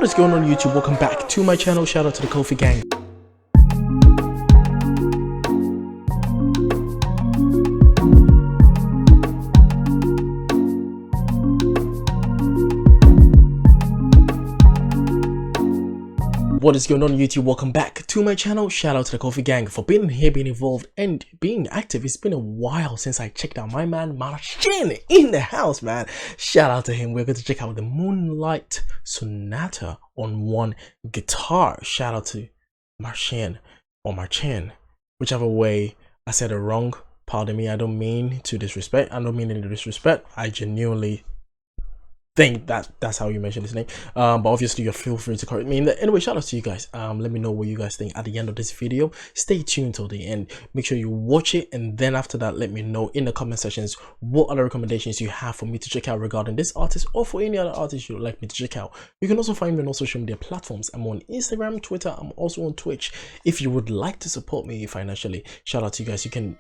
What is going on YouTube? Welcome back to my channel. Shout out to the Kofi gang. What is going on YouTube? Welcome back to my channel. Shout out to the Kofi gang for being here, being involved and being active. It's been a while since I checked out my man Marcin in the house, man. Shout out to him. We're going to check out the Moonlight Sonata on one guitar. Shout out to Marcin or Marcin, whichever way I said it wrong. Pardon me. I don't mean to disrespect. I don't mean any disrespect. I genuinely think that's how you mention his name, but obviously you feel free to correct me. Anyway, shout out to you guys. Let me know what you guys think at the end of this video. Stay tuned till the end. Make sure you watch it, and then after that, let me know in the comment sections what other recommendations you have for me to check out regarding this artist or for any other artist you'd like me to check out. You can also find me on all social media platforms. I'm on Instagram, Twitter. I'm also on Twitch. If you would like to support me financially, shout out to you guys. You can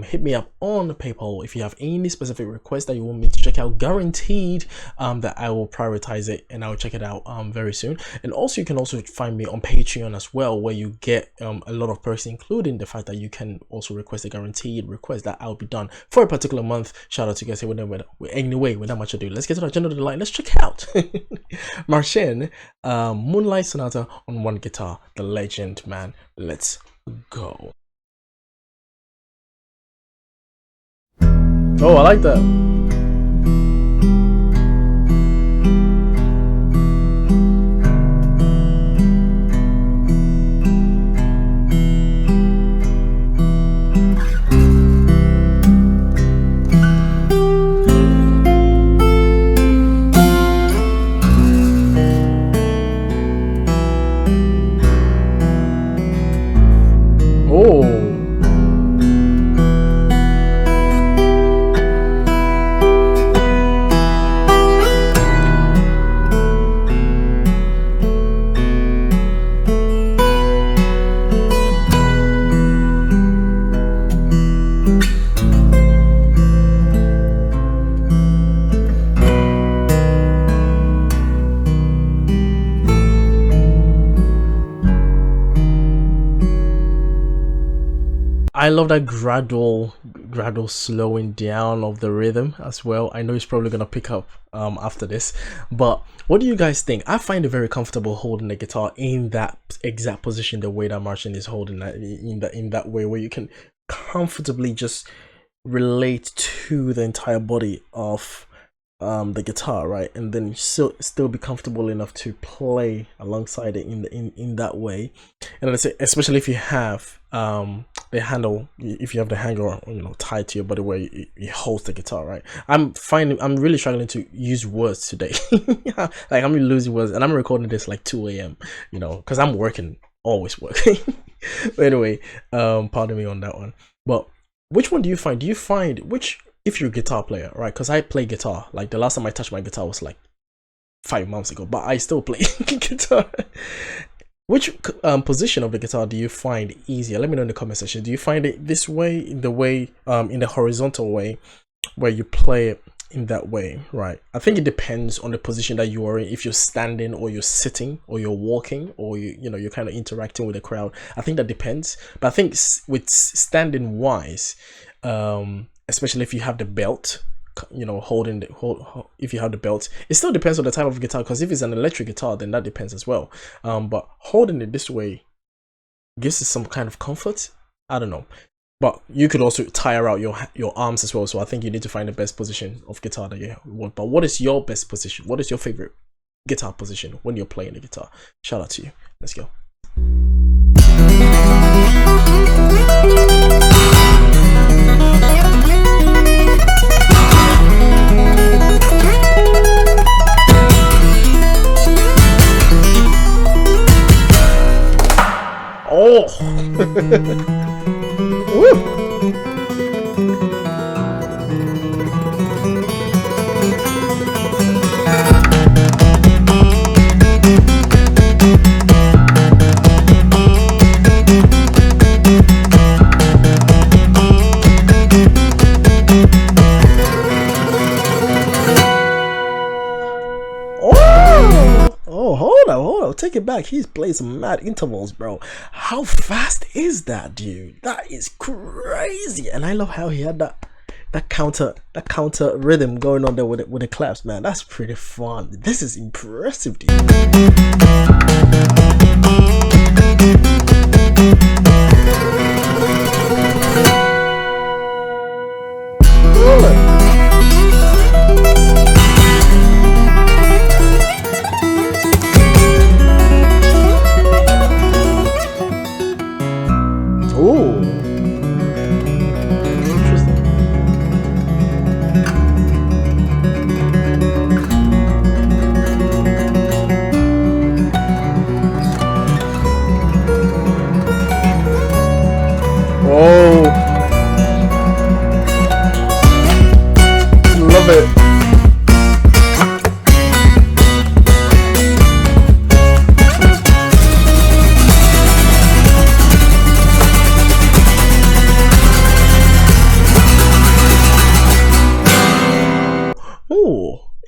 hit me up on PayPal if you have any specific requests that you want me to check out. Guaranteed that I will prioritize it and I'll check it out very soon. And also you can also find me on Patreon as well, where you get a lot of perks, including the fact that you can also request a guaranteed request that I'll be done for a particular month. Shout out to you guys here. Anyway, without much ado, let's get to the agenda of the line. Let's check out Marcin, Moonlight Sonata on one guitar, the legend, man. Let's go. Oh, I like that. I love that gradual slowing down of the rhythm as well. I know it's probably gonna pick up after this, but what do you guys think? I find it very comfortable holding the guitar in that exact position, the way that Marcin is holding that, in that way where you can comfortably just relate to the entire body of the guitar, right? And then still be comfortable enough to play alongside it in that way. And let's say, especially if you have the handle, if you have the hanger, tied to your body where it holds the guitar, right? I'm really struggling to use words today. Like I'm losing words, and I'm recording this like 2 a.m. because I'm working, always working. But anyway, pardon me on that one. But which one do you find? If you're a guitar player, right? Because I play guitar. Like the last time I touched my guitar was like 5 months ago, but I still play guitar. Which position of the guitar do you find easier? Let me know in the comment section. Do you find it this way, in the horizontal way, where you play it in that way, right? I think it depends on the position that you are in. If you're standing or you're sitting or you're walking or you're kind of interacting with the crowd. I think that depends. But I think with standing wise, especially if you have the belt, if you have the belt, it still depends on the type of guitar, because if it's an electric guitar, then that depends as well. But holding it this way gives it some kind of comfort. I don't know, but you could also tire out your arms as well. So I think you need to find the best position of guitar that you want. But what is your best position? What is your favorite guitar position when you're playing the guitar? Shout out to you. Let's go. Oh! Woo! hold on, take it back. He's playing some mad intervals, bro. How fast is that, dude? That is crazy. And I love how he had that counter rhythm going on there with the claps, man. That's pretty fun. This is impressive, dude.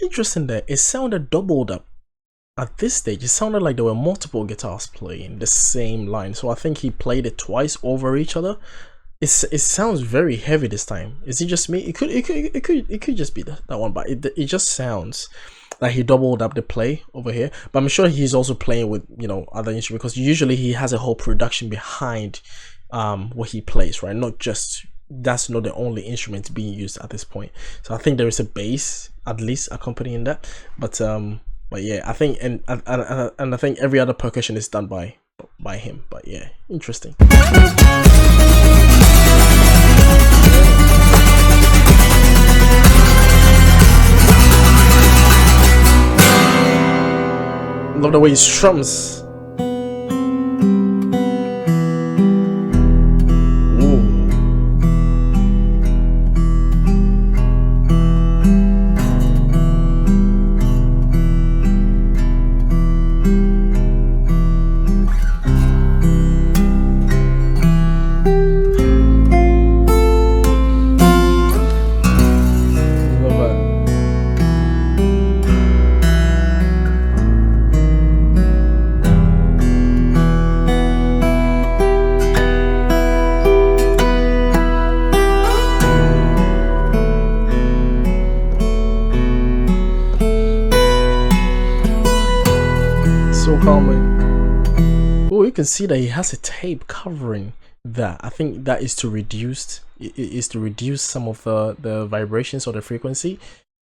Interesting there. It sounded doubled up at this stage. It sounded like there were multiple guitars playing the same line, so I think he played it twice over each other. It sounds very heavy this time. Is it just me? It could just be that one, but it just sounds like he doubled up the play over here. But I'm sure he's also playing with, you know, other instruments, because usually he has a whole production behind what he plays, right? Not just, that's not the only instrument being used at this point. So I think there is a bass at least accompanying that, but yeah, I think and I think every other percussion is done by him. But yeah, interesting. Love the way he strums. Oh, you can see that he has a tape covering that. I think that is to reduce some of the vibrations or the frequency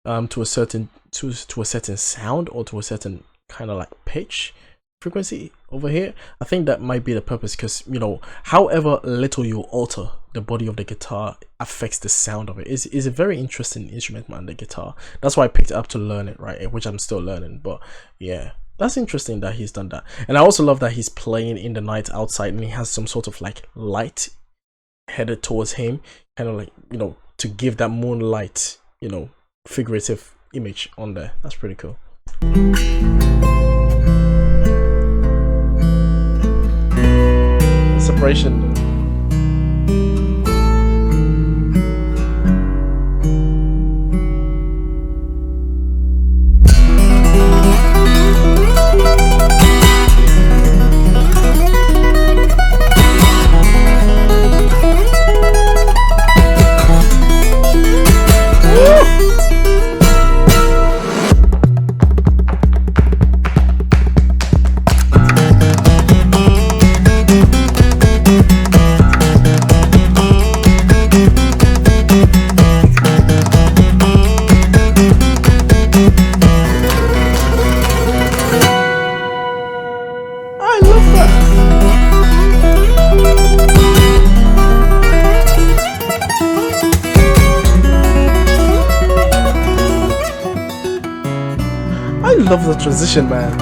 to a certain sound, or to a certain kind of like pitch frequency over here. I think that might be the purpose, because, you know, however little you alter the body of the guitar affects the sound of it. It's a very interesting instrument, man, the guitar. That's why I picked it up to learn it, right? Which I'm still learning, but yeah, that's interesting that he's done that. And I also love that he's playing in the night outside, and he has some sort of like light headed towards him, kind of like, you know, to give that moonlight, you know, figurative image on there. That's pretty cool. Separation. I love the transition, man.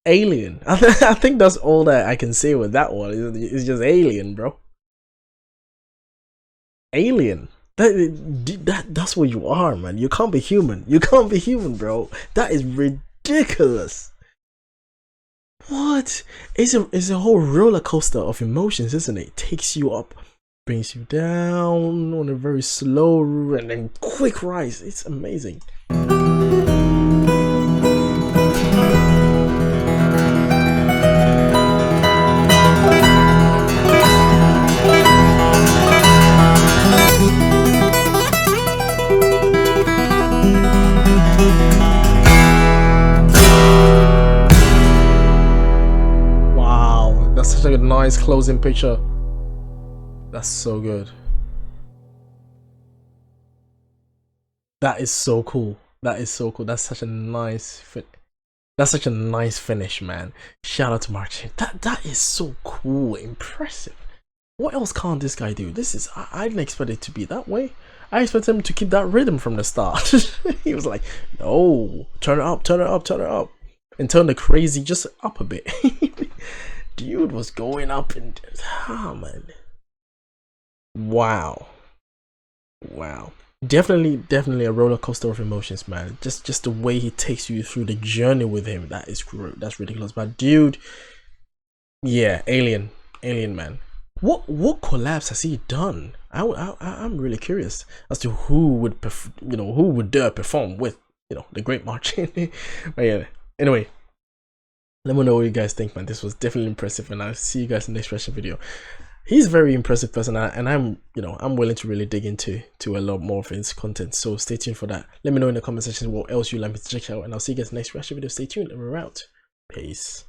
Alien. I think that's all that I can say with that one. It's just alien, bro. Alien. That's what you are, man. You can't be human. You can't be human, bro. That is ridiculous. What? It's a whole roller coaster of emotions, isn't it? It takes you up, brings you down on a very slow and then quick rise. It's amazing. Wow, that's such a nice closing picture. That's so good. That is so cool. That is so cool. That's such a nice that's such a nice finish, man. Shout out to Martin. That is so cool, impressive. What else can't this guy do? This is I didn't expect it to be that way. I expect him to keep that rhythm from the start. He was like, no, turn it up, turn it up, turn it up. And turn the crazy just up a bit. Dude was going up and man. Wow. Wow. Definitely a roller coaster of emotions, man. Just the way he takes you through the journey with him, that is great. That's ridiculous. But dude, yeah, Alien, man. What collabs has he done? I'm really curious as to who would who would dare perform with the great Martin. But yeah, anyway, let me know what you guys think, man. This was definitely impressive, and I'll see you guys in the next reaction video. He's a very impressive person, and I'm I'm willing to really dig into a lot more of his content, so stay tuned for that. Let me know in the comment section what else you'd like me to check out, and I'll see you guys in the next reaction video. Stay tuned and we're out. Peace.